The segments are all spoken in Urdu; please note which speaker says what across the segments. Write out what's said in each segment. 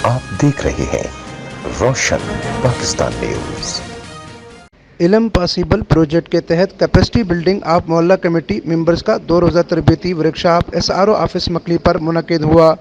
Speaker 1: آپ دیکھ رہے ہیں Roshan Pakistan news.
Speaker 2: Ilm possible project کے تحت کیپیسٹی بلڈنگ آف محلہ کمیٹی ممبرز کا 2 روزہ تربیتی ورکشاپ SRO آفس مکلی پر منعقد ہوا،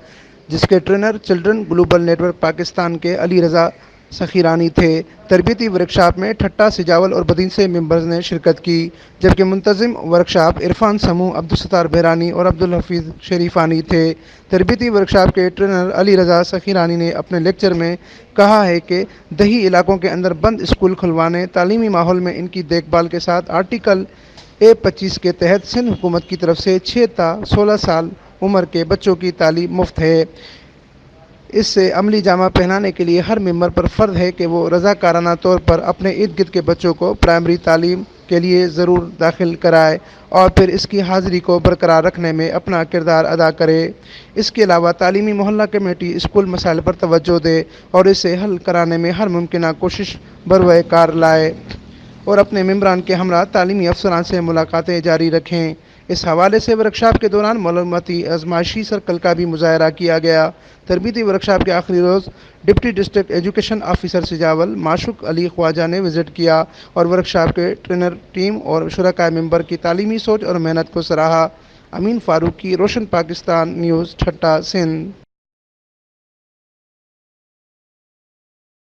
Speaker 2: جس کے trainer children global network Pakistan کے علی رضا سخیرانی تھے۔ تربیتی ورکشاپ میں ٹھٹہ، سجاول اور بدین سے ممبرز نے شرکت کی، جبکہ منتظم ورکشاپ عرفان سمو، عبدالستار بحرانی اور عبدالحفیظ شریفانی تھے۔ تربیتی ورکشاپ کے ٹرینر علی رضا سخیرانی نے اپنے لیکچر میں کہا ہے کہ دیہی علاقوں کے اندر بند اسکول کھلوانے، تعلیمی ماحول میں ان کی دیکھ بھال کے ساتھ آرٹیکل A25 کے تحت سندھ حکومت کی طرف سے 6 تا 16 سال عمر کے بچوں کی تعلیم مفت ہے۔ اس سے عملی جامہ پہنانے کے لیے ہر ممبر پر فرض ہے کہ وہ رضاکارانہ طور پر اپنے ارد گرد کے بچوں کو پرائمری تعلیم کے لیے ضرور داخل کرائے اور پھر اس کی حاضری کو برقرار رکھنے میں اپنا کردار ادا کرے۔ اس کے علاوہ تعلیمی محلہ کمیٹی اسکول مسائل پر توجہ دے اور اسے حل کرانے میں ہر ممکنہ کوشش بروئے کار لائے اور اپنے ممبران کے ہمراہ تعلیمی افسران سے ملاقاتیں جاری رکھیں۔ اس حوالے سے ورکشاپ کے دوران معلوماتی آزمائشی سرکل کا بھی مظاہرہ کیا گیا۔ تربیتی ورکشاپ کے آخری روز deputy district education officer Sujawal Mashooq Ali خواجہ نے وزٹ کیا اور ورکشاپ کے ٹرینر ٹیم اور شرکائے ممبر کی تعلیمی سوچ اور محنت کو سراہا۔ امین فاروقی، روشن پاکستان نیوز، ٹھٹہ، سندھ۔